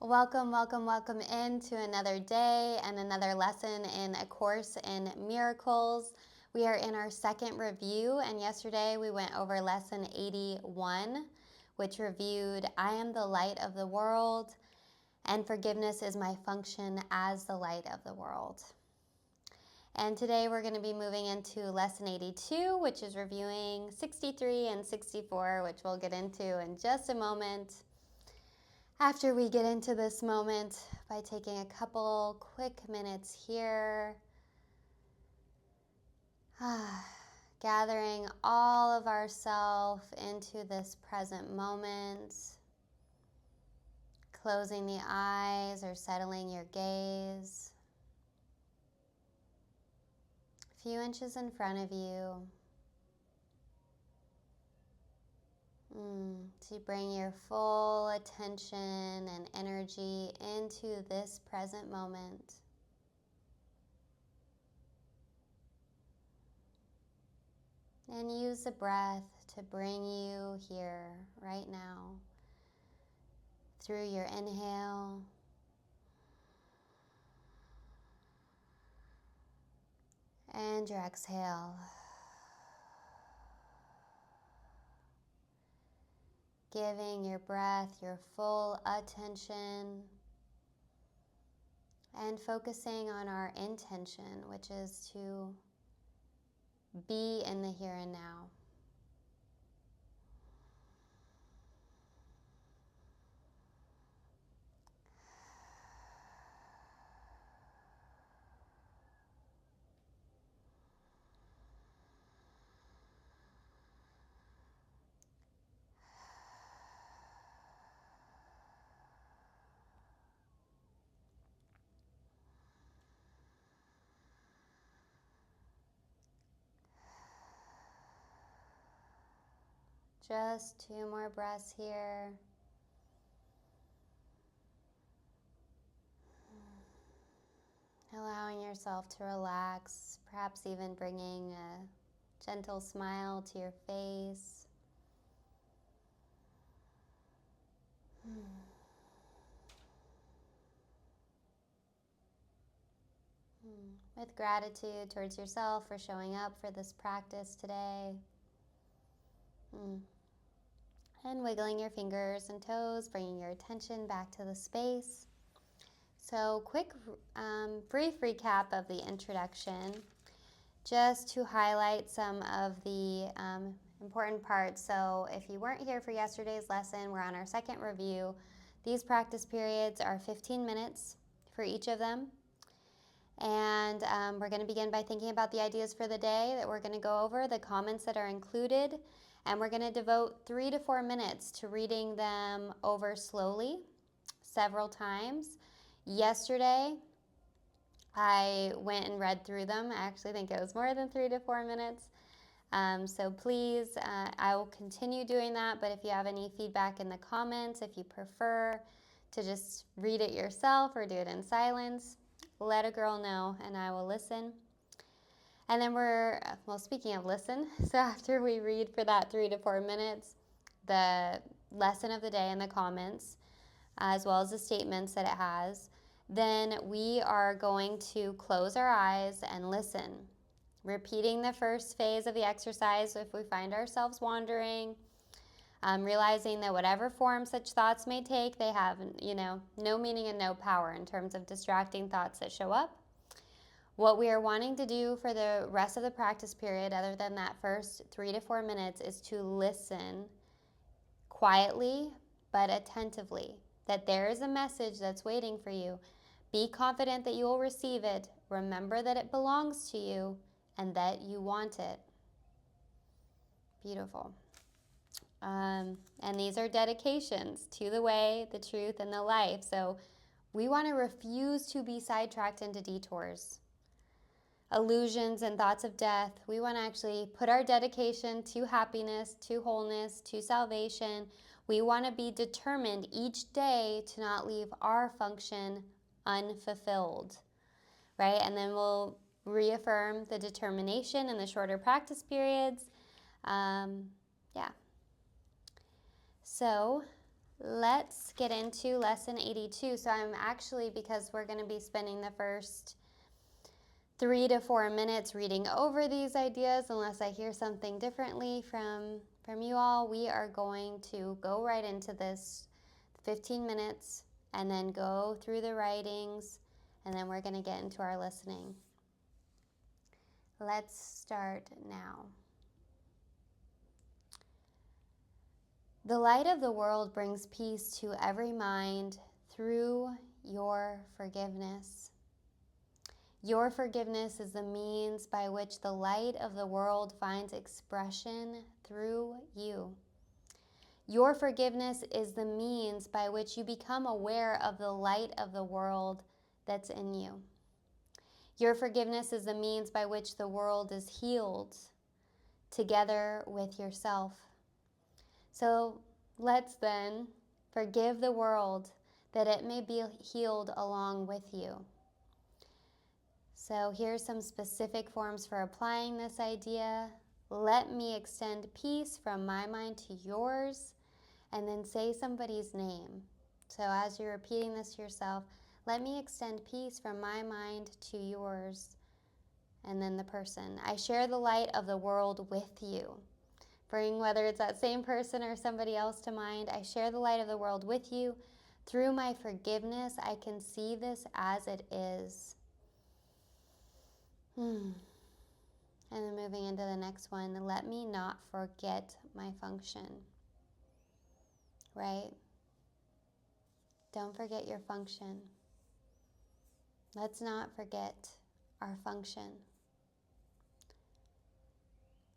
Welcome, welcome, welcome into another day and another lesson in A Course in Miracles. We are in our second review, and yesterday we went over lesson 81, which reviewed I am the light of the world, and forgiveness is my function as the light of the world. And today we're going to be moving into lesson 82, which is reviewing 63 and 64, which we'll get into in just a moment. After we get into this moment, by taking a couple quick minutes here, gathering all of ourself into this present moment, closing the eyes or settling your gaze. A few inches in front of you. To bring your full attention and energy into this present moment. And use the breath to bring you here right now through your inhale and your exhale. Giving your breath your full attention and focusing on our intention, which is to be in the here and now. Just 2 more breaths here. Allowing yourself to relax, perhaps even bringing a gentle smile to your face. With gratitude towards yourself for showing up for this practice today. And wiggling your fingers and toes, bringing your attention back to the space. So quick, brief recap of the introduction, just to highlight some of the important parts. So if you weren't here for yesterday's lesson, we're on our second review. These practice periods are 15 minutes for each of them. And we're going to begin by thinking about the ideas for the day that we're going to go over, the comments that are included, and we're going to devote 3 to 4 minutes to reading them over slowly several times. Yesterday, I went and read through them. I actually think it was more than 3 to 4 minutes. So please, I will continue doing that, but if you have any feedback in the comments, if you prefer to just read it yourself or do it in silence, let a girl know and I will listen. And then speaking of listen, so after we read for that 3 to 4 minutes, the lesson of the day in the comments, as well as the statements that it has, then we are going to close our eyes and listen, repeating the first phase of the exercise if we find ourselves wandering, realizing that whatever form such thoughts may take, they have, no meaning and no power in terms of distracting thoughts that show up. What we are wanting to do for the rest of the practice period, other than that first 3 to 4 minutes, is to listen quietly but attentively, that there is a message that's waiting for you. Be confident that you will receive it. Remember that it belongs to you and that you want it. Beautiful. And these are dedications to the way, the truth, and the life. So we want to refuse to be sidetracked into detours, illusions, and thoughts of death. We want to actually put our dedication to happiness, to wholeness, to salvation. We want to be determined each day to not leave our function unfulfilled, right? And then we'll reaffirm the determination in the shorter practice periods. So let's get into lesson 82. So I'm actually, because we're going to be spending the first 3 to 4 minutes reading over these ideas, unless I hear something differently from you all, we are going to go right into this 15 minutes and then go through the writings, and then we're going to get into our listening. Let's start now. The light of the world brings peace to every mind through your forgiveness. Your forgiveness is the means by which the light of the world finds expression through you. Your forgiveness is the means by which you become aware of the light of the world that's in you. Your forgiveness is the means by which the world is healed together with yourself. So let's then forgive the world that it may be healed along with you. So here's some specific forms for applying this idea. Let me extend peace from my mind to yours, and then say somebody's name. So as you're repeating this to yourself, let me extend peace from my mind to yours, and then the person. I share the light of the world with you. Bring whether it's that same person or somebody else to mind. I share the light of the world with you. Through my forgiveness, I can see this as it is. And then moving into the next one, let me not forget my function. Right? Don't forget your function. Let's not forget our function.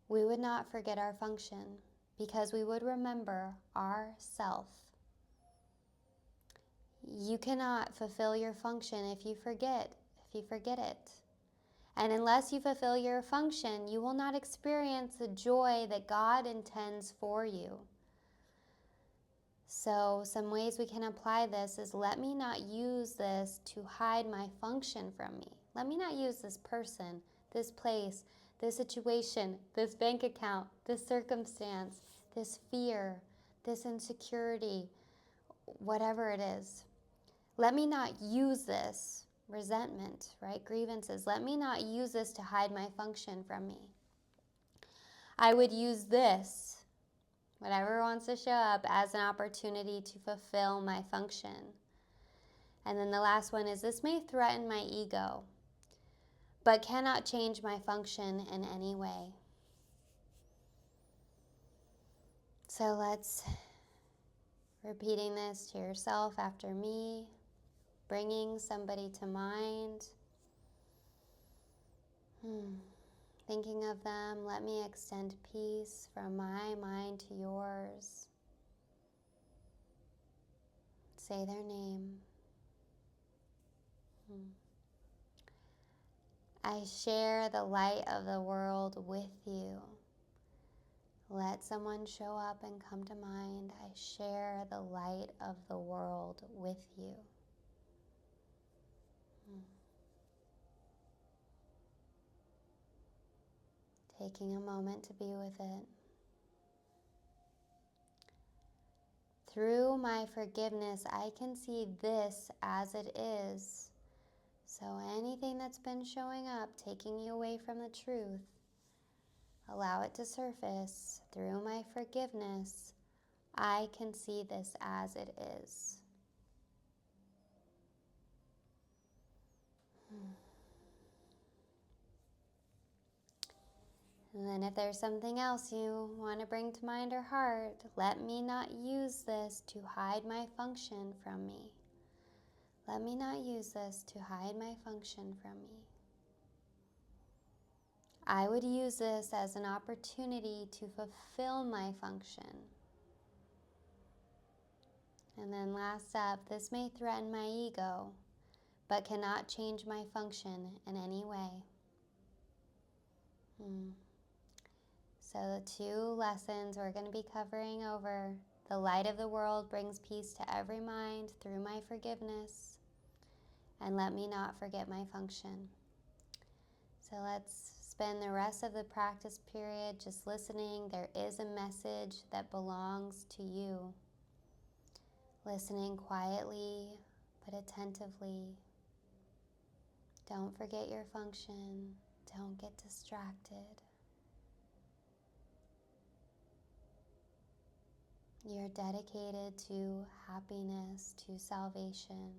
We would not forget our function because we would remember our self. You cannot fulfill your function if you forget it. And unless you fulfill your function, you will not experience the joy that God intends for you. So some ways we can apply this is, let me not use this to hide my function from me. Let me not use this person, this place, this situation, this bank account, this circumstance, this fear, this insecurity, whatever it is. Let me not use this, resentment, right? Grievances. Let me not use this to hide my function from me. I would use this, whatever wants to show up, as an opportunity to fulfill my function. And then the last one is, this may threaten my ego, but cannot change my function in any way. So let's, repeating this to yourself after me, bringing somebody to mind. Thinking of them, let me extend peace from my mind to yours. Say their name. I share the light of the world with you. Let someone show up and come to mind. I share the light of the world with you. Taking a moment to be with it. Through my forgiveness, I can see this as it is. So anything that's been showing up, taking you away from the truth, allow it to surface. Through my forgiveness, I can see this as it is. And then if there's something else you want to bring to mind or heart, let me not use this to hide my function from me. Let me not use this to hide my function from me. I would use this as an opportunity to fulfill my function. And then last up, this may threaten my ego, but cannot change my function in any way. So the two lessons we're going to be covering over: the light of the world brings peace to every mind through my forgiveness, and let me not forget my function. So let's spend the rest of the practice period just listening. There is a message that belongs to you. listening quietly but attentively. Don't forget your function. Don't get distracted. You're dedicated to happiness, to salvation.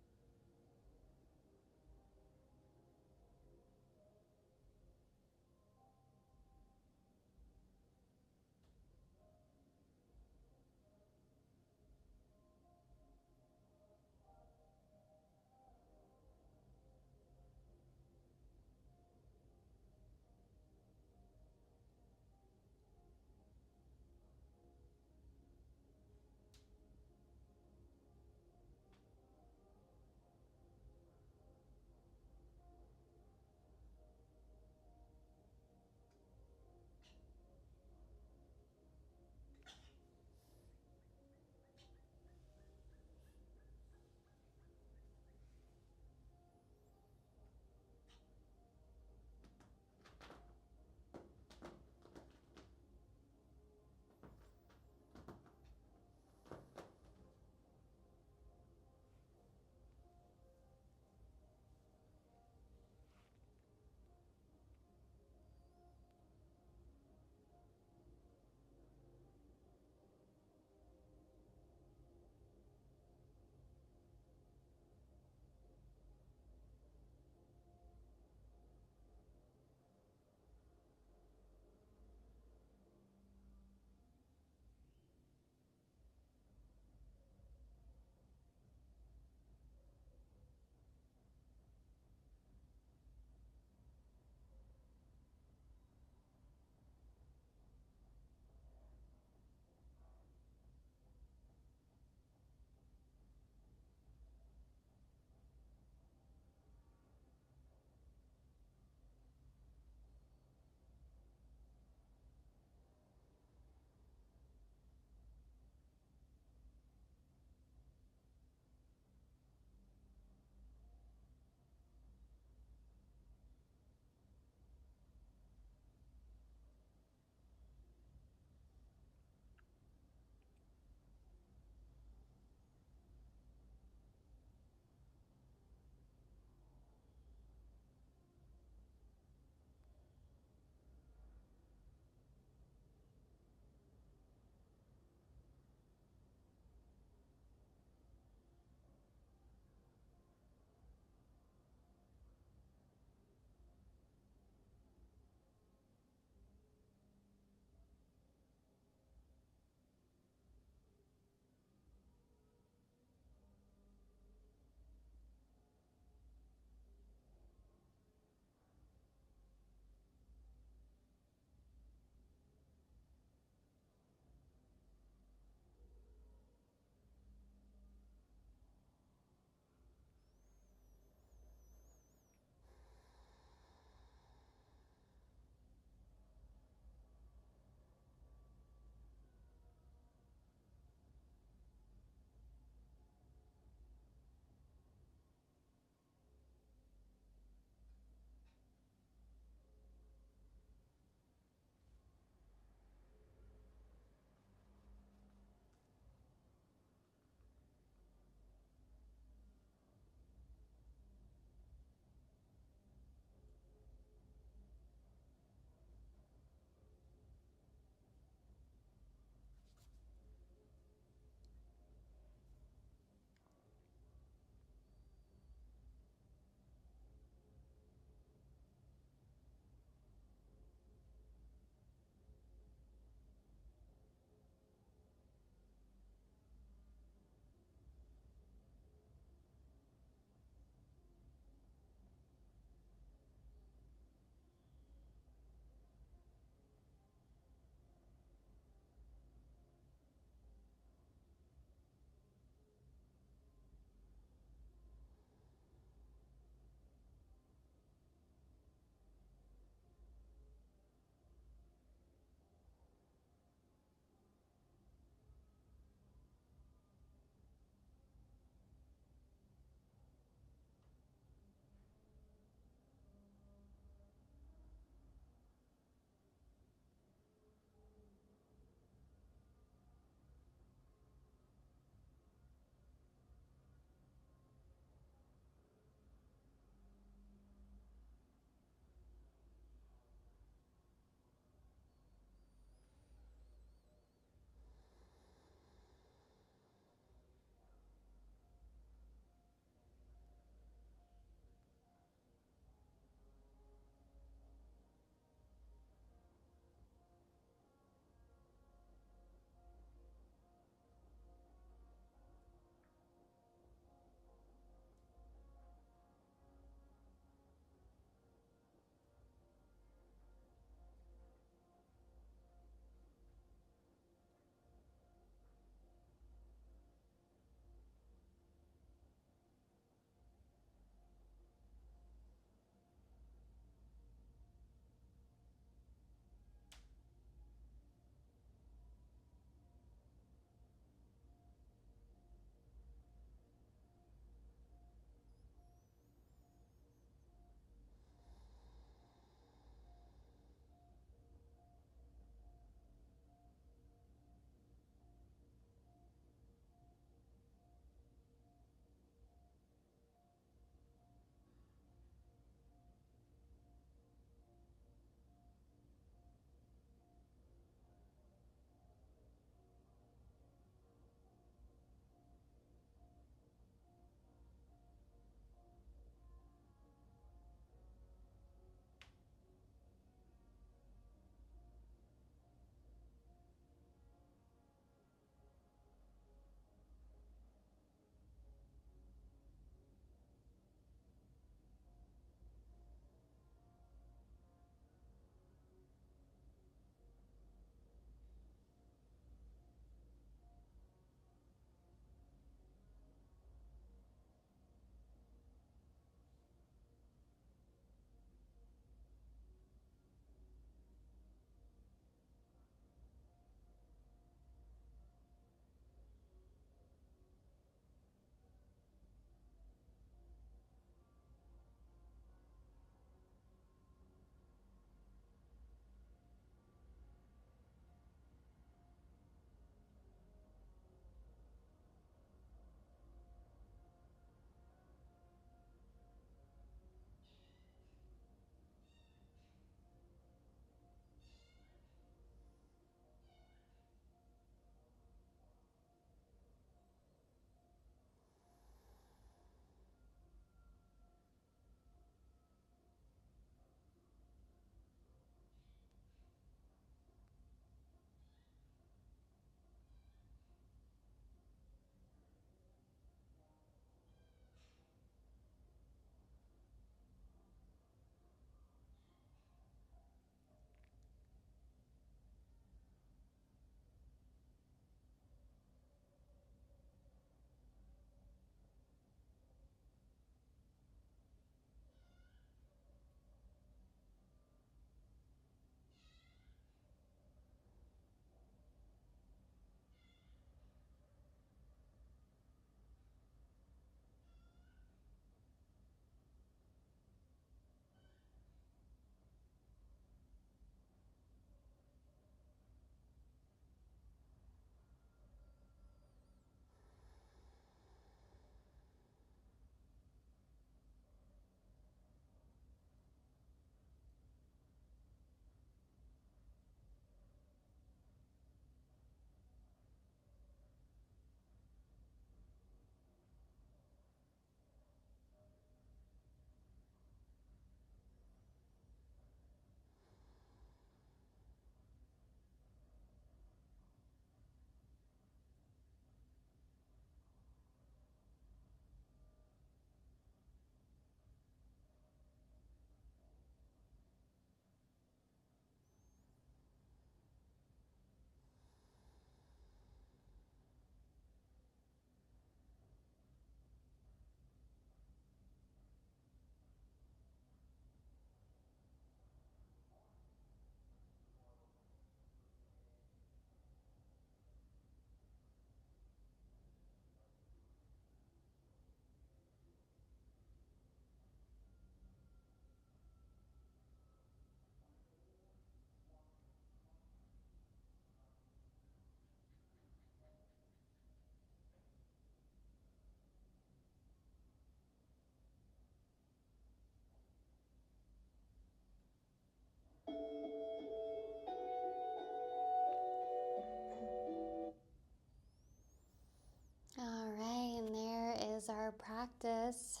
practice.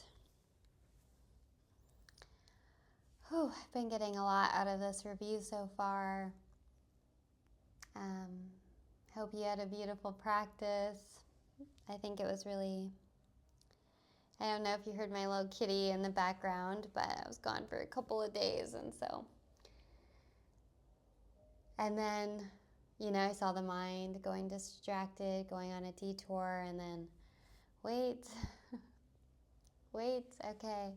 I've been getting a lot out of this review so far. Hope you had a beautiful practice. I think it was really, I don't know if you heard my little kitty in the background, but I was gone for a couple of days, and then, I saw the mind going distracted, going on a detour, and then, wait, okay.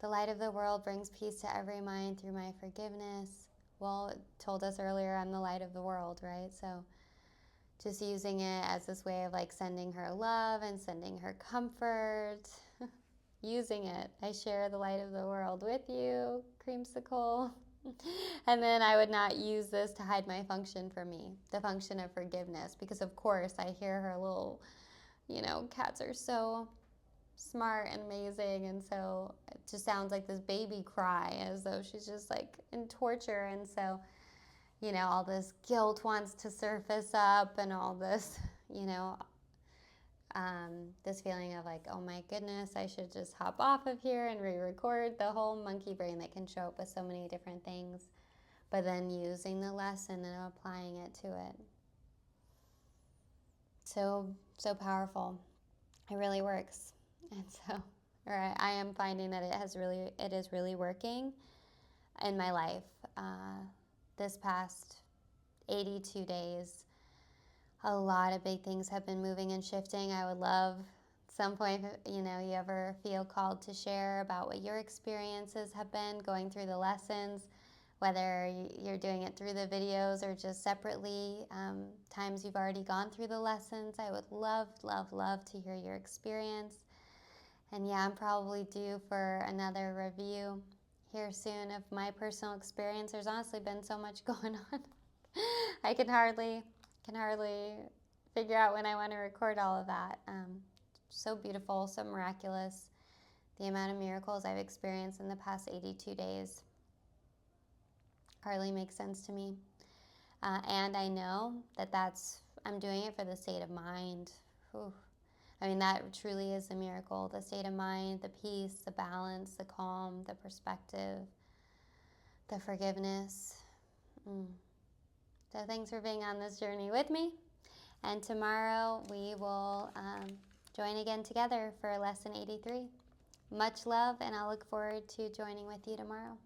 The light of the world brings peace to every mind through my forgiveness. Well, it told us earlier I'm the light of the world, right? So just using it as this way of like sending her love and sending her comfort. Using it. I share the light of the world with you, creamsicle. And then I would not use this to hide my function for me, the function of forgiveness, because of course I hear her little, cats are so smart and amazing, and so it just sounds like this baby cry as though she's just like in torture, and so all this guilt wants to surface up, and all this this feeling of like, oh my goodness, I should just hop off of here and re-record, the whole monkey brain that can show up with so many different things, but then using the lesson and applying it to it. So powerful. It really works. And so, I am finding that it is really working in my life. This past 82 days, a lot of big things have been moving and shifting. I would love at some point, you ever feel called to share about what your experiences have been going through the lessons, whether you're doing it through the videos or just separately, times you've already gone through the lessons. I would love, love, love to hear your experience. And yeah, I'm probably due for another review here soon of my personal experience. There's honestly been so much going on. I can hardly figure out when I want to record all of that. So beautiful, so miraculous. The amount of miracles I've experienced in the past 82 days hardly makes sense to me. And I know I'm doing it for the state of mind. Whew. I mean, that truly is a miracle. The state of mind, the peace, the balance, the calm, the perspective, the forgiveness. So thanks for being on this journey with me. And tomorrow we will join again together for lesson 83. Much love, and I'll look forward to joining with you tomorrow.